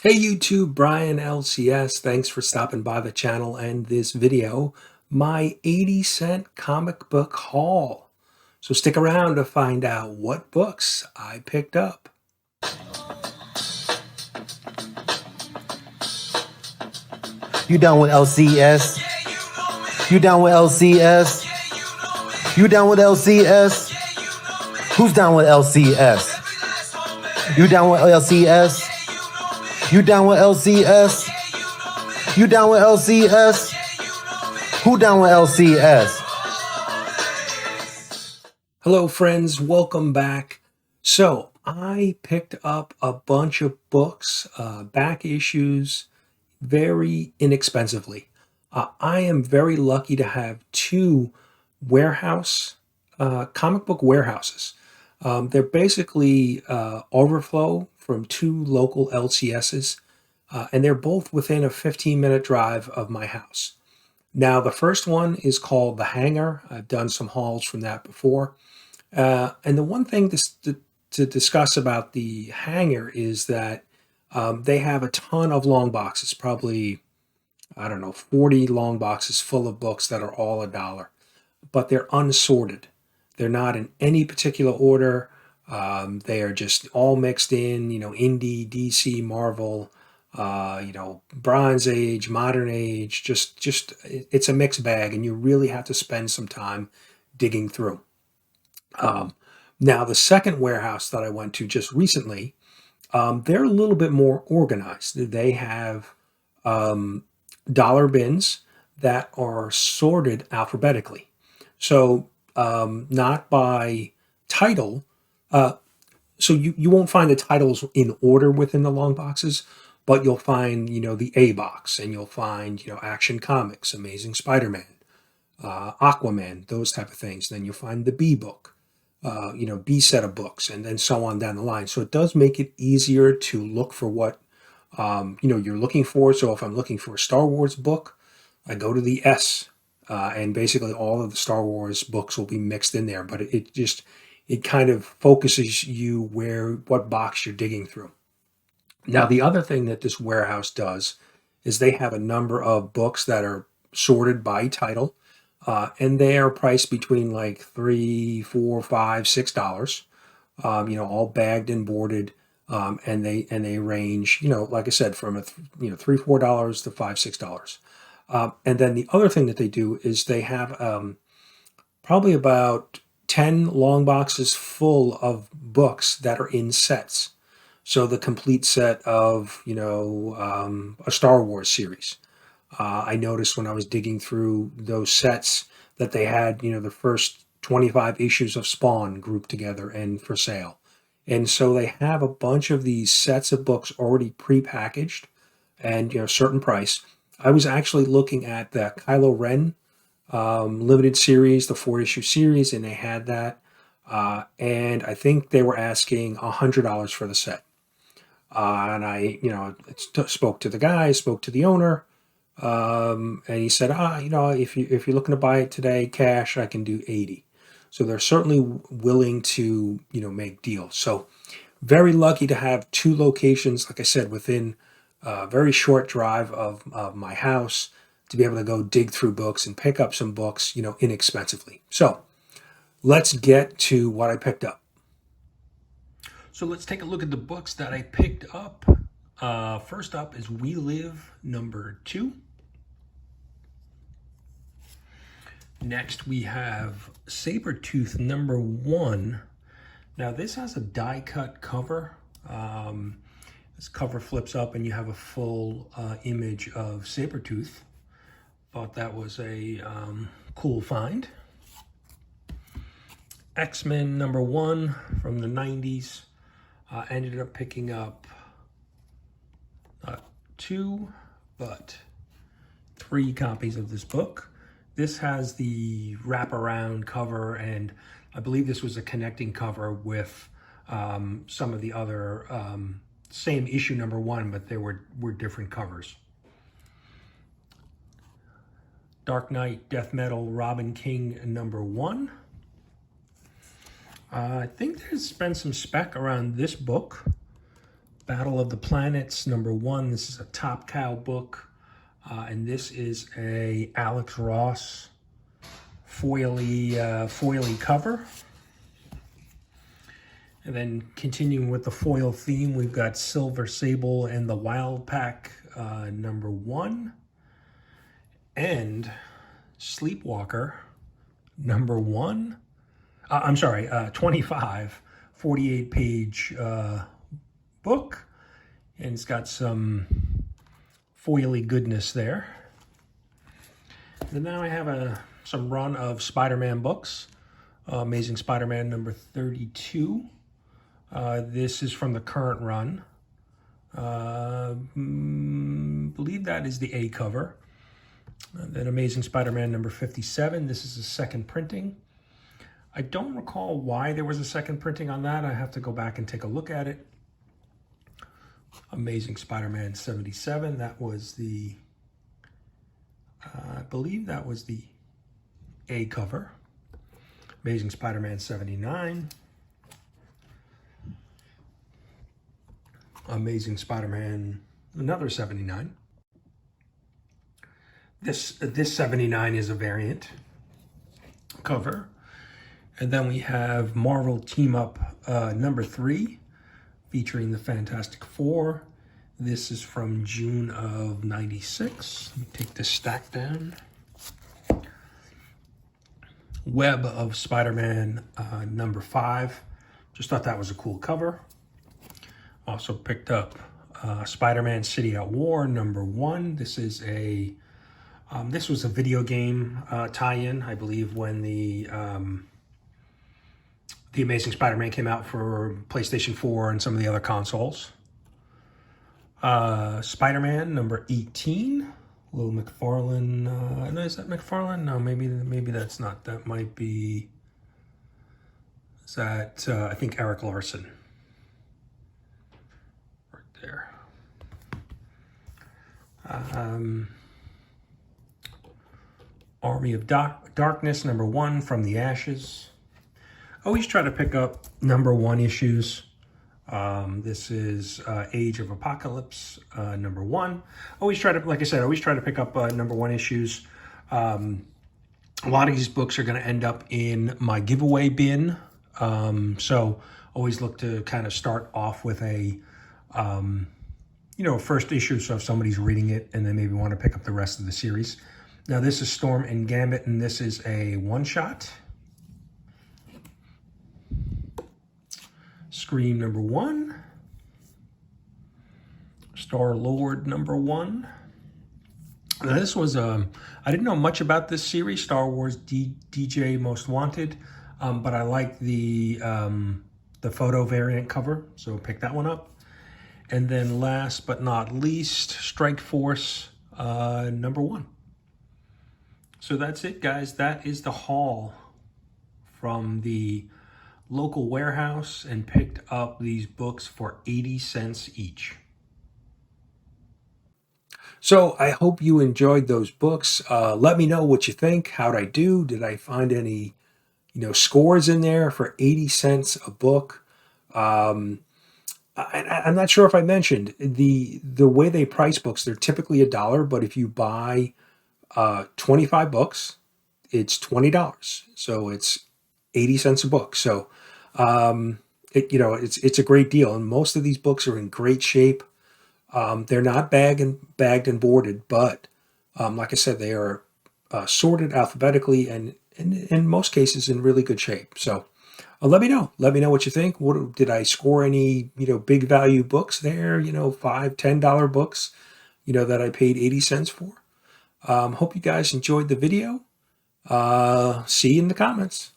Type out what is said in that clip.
Hey YouTube, Brian LCS. Thanks for stopping by the channel and this video, my 80-cent comic book haul. So stick around to find out what books I picked up. You down with LCS? You down with LCS? You down with LCS? Who's down with LCS? You down with LCS? You down with LCS? You down with LCS? Who down with LCS? Hello friends, welcome back. So I picked up a bunch of books, back issues, very inexpensively. I am very lucky to have two comic book warehouses. They're basically overflow from two local LCSs, and they're both within a 15-minute drive of my house. Now, the first one is called The Hangar. I've done some hauls from that before. And the one thing to discuss about The Hangar is that they have a ton of long boxes, probably, I don't know, 40 long boxes full of books that are all $1, but they're unsorted. They're not in any particular order. They are just all mixed in, indie, DC, Marvel, Bronze Age, Modern Age, just it's a mixed bag, and you really have to spend some time digging through. Now, the second warehouse that I went to just recently, they're a little bit more organized. They have dollar bins that are sorted alphabetically. So not by title. So you won't find the titles in order within the long boxes, but you'll find, the A box, and you'll find, Action Comics, Amazing Spider-Man, Aquaman, those type of things. Then you'll find the B book, B set of books, and then so on down the line. So it does make it easier to look for what, you're looking for. So if I'm looking for a Star Wars book, I go to the S, and basically all of the Star Wars books will be mixed in there. But it kind of focuses you what box you're digging through. Now, the other thing that this warehouse does is they have a number of books that are sorted by title, and they are priced between like $3, $4, $5, $6. All bagged and boarded, and they range, like I said, from $3, $4 to $5, $6. And then the other thing that they do is they have probably about 10 long boxes full of books that are in sets. So the complete set of, a Star Wars series. I noticed when I was digging through those sets that they had, the first 25 issues of Spawn grouped together and for sale. And so they have a bunch of these sets of books already pre-packaged and, certain price. I was actually looking at the Kylo Ren limited series, the 4-issue series, and they had that. And I think they were asking $100 for the set. And I, spoke to the guy, spoke to the owner, and he said, if you're looking to buy it today, cash, I can do 80. So they're certainly willing to, make deals. So very lucky to have two locations, like I said, within a very short drive of my house, to be able to go dig through books and pick up some books, inexpensively. So let's get to what I picked up. So let's take a look at the books that I picked up. First up is We Live #2. Next we have Sabertooth #1. Now this has a die cut cover. This cover flips up and you have a full image of Sabertooth. Thought that was a cool find. X-Men #1 from the 90s. Ended up picking up not 2, but 3 copies of this book. This has the wraparound cover, and I believe this was a connecting cover with some of the other same issue #1, but they were different covers. Dark Knight, Death Metal, Robin King #1. I think there's been some spec around this book Battle of the Planets, #1. This is a Top Cow book, and this is a Alex Ross foily cover. And then continuing with the foil theme, we've got Silver Sable and the Wild Pack, #1, and Sleepwalker, #1. I'm sorry, 25, 48-page book, and it's got some foily goodness there. And now I have some run of Spider-Man books. Amazing Spider-Man #32. This is from the current run. Believe that is the A cover. Then Amazing Spider-Man #57. This is a second printing. I don't recall why there was a second printing on that. I have to go back and take a look at it. Amazing Spider-Man '77. That was the, I believe that was the A cover. Amazing Spider-Man '79. Amazing Spider-Man, another '79. This 79 is a variant cover. And then we have Marvel Team Up #3, featuring the Fantastic Four. This is from June of '96. Let me take this stack down. Web of Spider-Man #5. Just thought that was a cool cover. Also picked up Spider-Man City at War #1. This is this was a video game tie-in, I believe, when the Amazing Spider-Man came out for PlayStation 4 and some of the other consoles. Spider-Man #18. Little McFarlane. No, is that McFarlane? No, maybe that's not. That might be. Is that I think Eric Larson. Right there. Army of Darkness #1, From the Ashes. Always try to pick up #1 issues. This is Age of Apocalypse #1. Always try to, like I said, always try to pick up #1 issues. A lot of these books are going to end up in my giveaway bin. So always look to kind of start off with a, first issue. So if somebody's reading it and they maybe want to pick up the rest of the series. Now this is Storm and Gamut, and this is a one-shot. Scream #1. Star-Lord #1. Now this was, I didn't know much about this series, Star Wars DJ Most Wanted, but I like the photo variant cover, so pick that one up. And then last but not least, Strike Force #1. So that's it, guys. That is the haul from the local warehouse, and picked up these books for 80 cents each. So I hope you enjoyed those books. Let me know what you think. How'd I do? Did I find any, scores in there for 80 cents a book? I'm not sure if I mentioned the way they price books. They're typically $1, but if you buy 25 books, it's $20. So it's 80 cents a book. So it's a great deal, and most of these books are in great shape. They're not bagged and boarded, but like I said, they are sorted alphabetically, and in most cases in really good shape. So let me know what you think. What did I score any big value books there? $5, $10 books that I paid 80 cents for. Hope you guys enjoyed the video. See you in the comments.